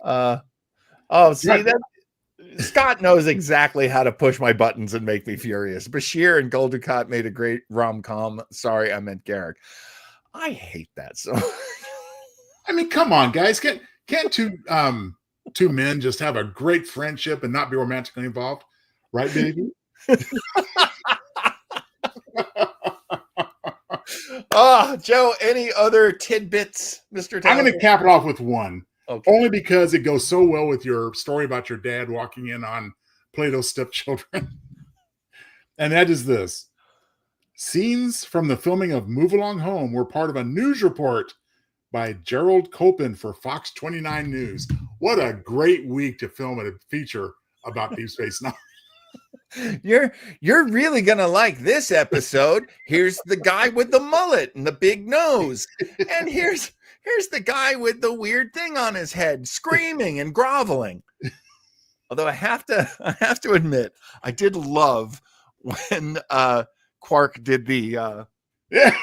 Oh, see Right. that Scott knows exactly how to push my buttons and make me furious. Bashir and Goldacott made a great rom-com. Sorry, I meant Garrick. I hate that so. I mean, come on, guys. Can't two men just have a great friendship and not be romantically involved? Right, baby? Joe, any other tidbits, Mr. I'm Townsel? going to cap it off with one. Okay. Only because it goes so well with your story about your dad walking in on Plato's stepchildren. And that is this. Scenes from the filming of Move Along Home were part of a news report by Gerald Copin for Fox 29 News. What a great week to film a feature about Deep Space Nine. You're really gonna like this episode. Here's the guy with the mullet and the big nose, and here's the guy with the weird thing on his head, screaming and groveling. Although I have to admit, I did love when Quark did the Yeah.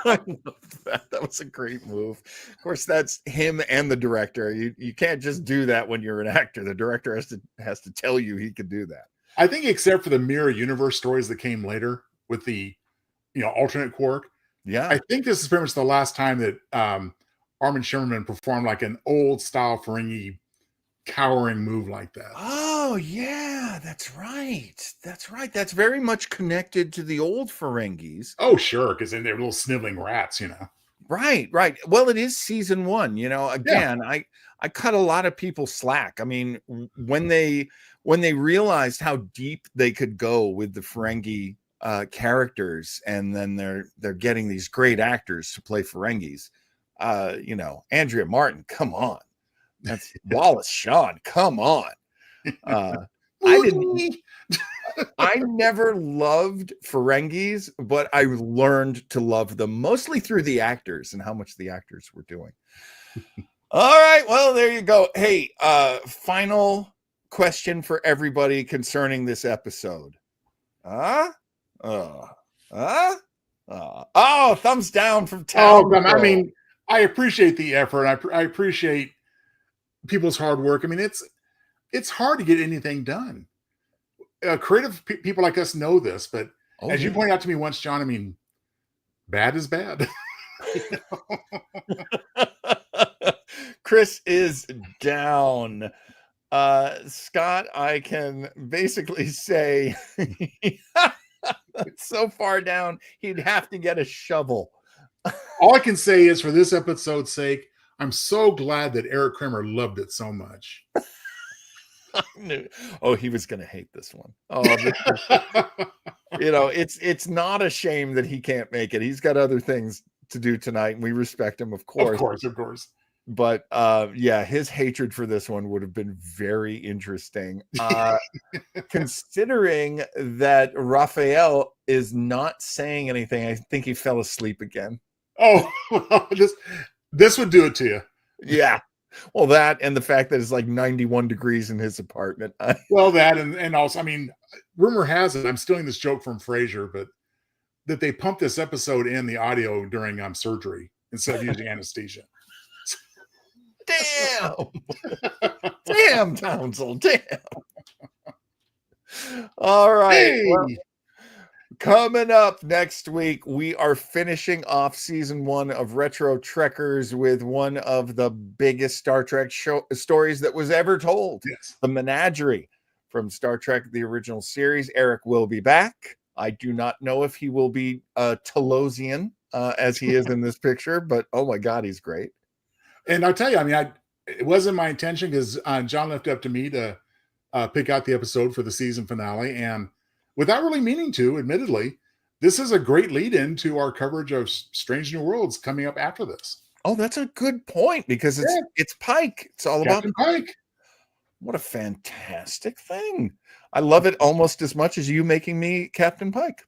I loved that. That was a great move. Of course, that's him and the director. You can't just do that when you're an actor. The director has to tell you he can do that. I think except for the mirror universe stories that came later with the alternate Quark. Yeah. I think this is pretty much the last time that Armin Shimmerman performed like an old style Ferengi cowering move like that. Oh yeah, that's right. That's right. That's very much connected to the old Ferengis. Oh, sure, because then they're little sniveling rats, Right. Well, it is season 1. Again, I cut a lot of people slack. I mean, when they realized how deep they could go with the Ferengi characters, and then they're getting these great actors to play Ferengis. Andrea Martin, come on. That's Wallace Shawn, come on. I never loved Ferengis, but I learned to love them mostly through the actors and how much the actors were doing. All right, well, there you go. Hey, final question for everybody concerning this episode. Thumbs down from Town. I mean, I appreciate the effort. I appreciate people's hard work. I mean, it's hard to get anything done. Creative people like us know this, but as you pointed out to me once, John, I mean, bad is bad. Chris is down. Scott, I can basically say it's so far down, he'd have to get a shovel. All I can say is, for this episode's sake, I'm so glad that Eric Kramer loved it so much. He was going to hate this one. It's not a shame that he can't make it. He's got other things to do tonight, and we respect him, of course. Of course. But his hatred for this one would have been very interesting. Considering that Raphael is not saying anything, I think he fell asleep again. Oh, this would do it to you. Yeah. Well, that and the fact that it's like 91 degrees in his apartment. Well, that and also, I mean, rumor has it, I'm stealing this joke from Frasier, but that they pumped this episode in the audio during surgery instead of using anesthesia. Damn. Damn, Townsel. Damn. All right. Hey. Well, coming up next week, we are finishing off season 1 of Retro Trekkers with one of the biggest Star Trek stories that was ever told. Yes. The Menagerie from Star Trek, the original series. Eric will be back. I do not know if he will be Telosian as he is in this picture, but oh my God, he's great. And I'll tell you, I mean, it wasn't my intention, because John left it up to me to pick out the episode for the season finale. And without really meaning to, admittedly, this is a great lead in to our coverage of Strange New Worlds coming up after this. Oh, that's a good point, because it's Pike. It's all Captain about Pike. What a fantastic thing. I love it almost as much as you making me Captain Pike.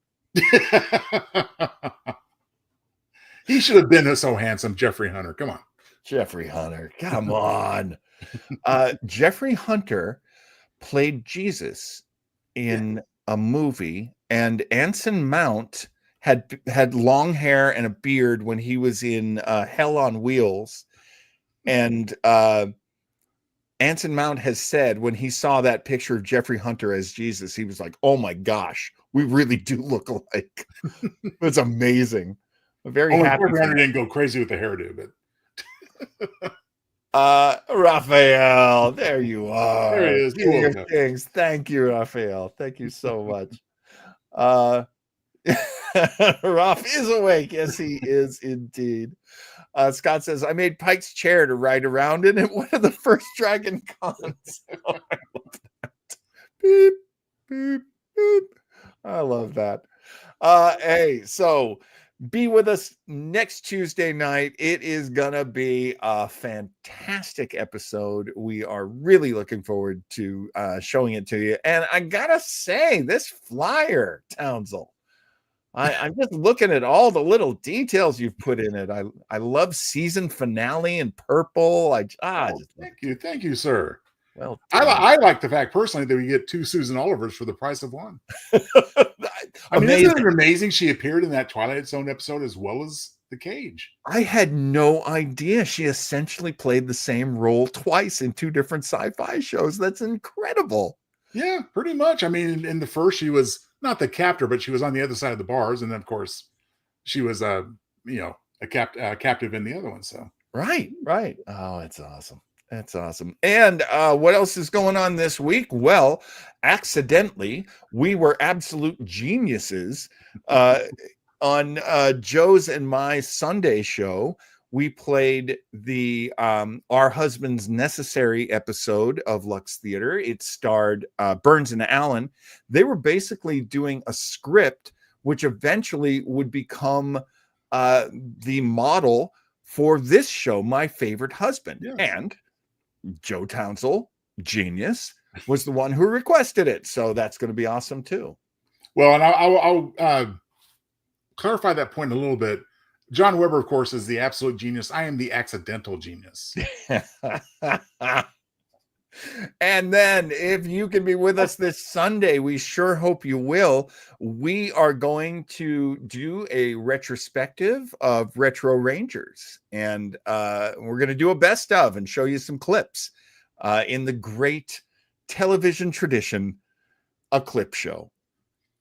He should have been so handsome, Jeffrey Hunter. Come on. Jeffrey Hunter, come on. Jeffrey Hunter played Jesus in a movie, and Anson Mount had long hair and a beard when he was in Hell on Wheels, And Anson Mount has said when he saw that picture of Jeffrey Hunter as Jesus, he was like, "Oh my gosh, we really do look alike." It's amazing. I'm very Only happy. Jeffrey Hunter didn't go crazy with the hairdo, but Raphael, there you are. there he is. King You're of welcome. Kings. Thank you, Raphael. Thank you so much. Raph is awake. Yes, he is indeed. Scott says, I made Pike's chair to ride around in at one of the first Dragon Cons. Oh, I love that. Beep, beep, beep. I love that. Hey, so be with us next Tuesday night. It is gonna be a fantastic episode. We are really looking forward to showing it to you. And I gotta say, this flyer, Townsel, I'm just looking at all the little details you've put in it. I love season finale in purple. Thank you, sir. Well, I like the fact personally that we get 2 Susan Olivers for the price of 1. I mean, amazing. isn't it amazing? She appeared in that Twilight Zone episode as well as the Cage. I had no idea she essentially played the same role twice in 2 different sci-fi shows. That's incredible. Yeah, pretty much. I mean, in the first, she was not the captor, but she was on the other side of the bars, and then of course, she was a captive in the other one. So right. Oh, it's awesome. That's awesome. And what else is going on this week? Well, accidentally, we were absolute geniuses on Joe's and my Sunday show. We played the Our Husband's Necessary episode of Lux Theater. It starred Burns and Allen. They were basically doing a script which eventually would become the model for this show, My Favorite Husband. Yeah. And Joe Townsel, genius, was the one who requested it. So that's going to be awesome too. Well, and I'll clarify that point a little bit. John Webber, of course, is the absolute genius. I am the accidental genius. And then if you can be with us this Sunday, we sure hope you will. We are going to do a retrospective of Retro Rangers. And we're going to do a best of and show you some clips in the great television tradition, a clip show.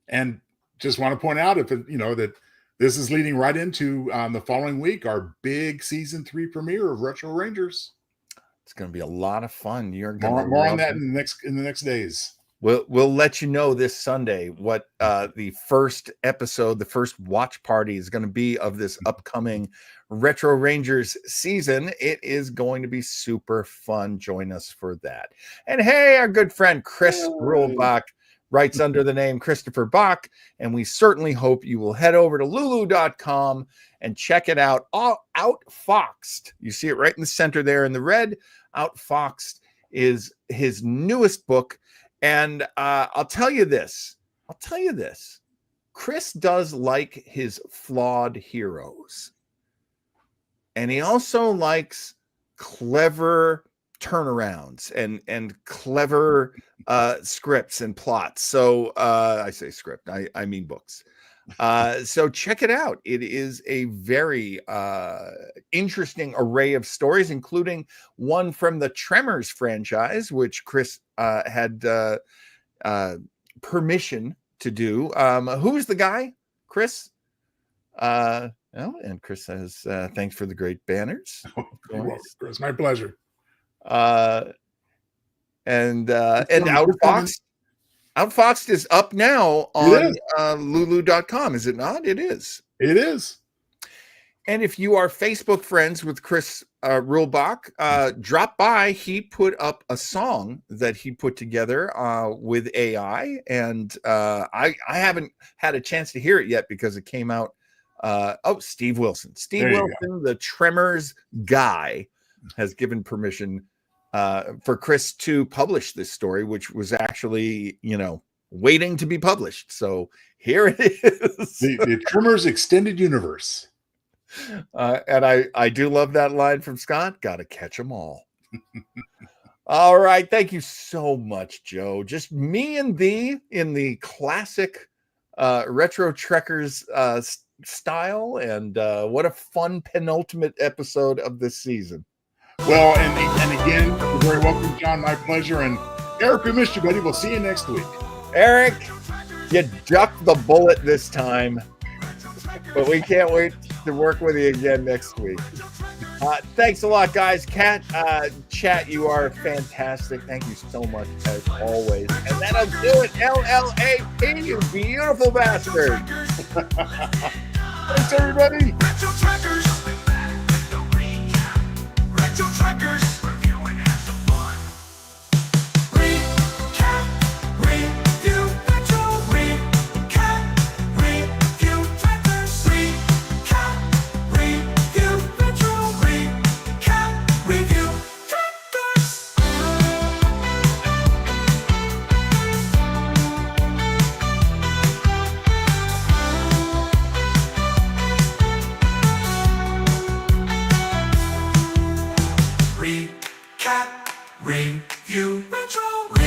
And just want to point out that this is leading right into the following week, our big season 3 premiere of Retro Rangers. It's going to be a lot of fun. You're going more on that in the next days. We'll let you know this Sunday what the first episode, the first watch party is going to be of this upcoming Retro Rangers season. It is going to be super fun. Join us for that. And hey, our good friend Chris Ruhlbach writes under the name Christopher Bach, and we certainly hope you will head over to lulu.com and check it out. Outfoxed. You see it right in the center there in the red. Outfoxed is his newest book. And I'll tell you this. Chris does like his flawed heroes. And he also likes clever turnarounds and clever scripts and plots. So I say script, I mean books. So check it out. It is a very interesting array of stories, including one from the Tremors franchise, which Chris had permission to do. Who's the guy, Chris? And Chris says, thanks for the great banners. You're welcome, Chris. My pleasure. And Outfoxed is up now on lulu.com, is it not? It is. It is. And if you are Facebook friends with Chris Ruhlbach, drop by. He put up a song that he put together with AI, and I haven't had a chance to hear it yet because it came out. Steve Wilson. Steve Wilson, the Tremors guy, has given permission for Chris to publish this story, which was actually, waiting to be published. So here it is. The Tremors Extended Universe. And I do love that line from Scott. Got to catch them all. All right. Thank you so much, Joe. Just me and thee in the classic Retro Trekkers style. And what a fun penultimate episode of this season. Well, and again, you're very welcome, John. My pleasure. And Eric, we missed you, buddy. We'll see you next week. Eric, you ducked the bullet this time, but we can't wait to work with you again next week. Thanks a lot, guys. Chat, you are fantastic. Thank you so much, as always. And that'll do it. LLAP, you beautiful bastard. Thanks, everybody. Retro Trackers. Retro Trackers. Reviewing half the fun. Recap, review, retro. Recap, review, trackers. Recap, review, retro. Recap, review, trackers. Recap, review, retro.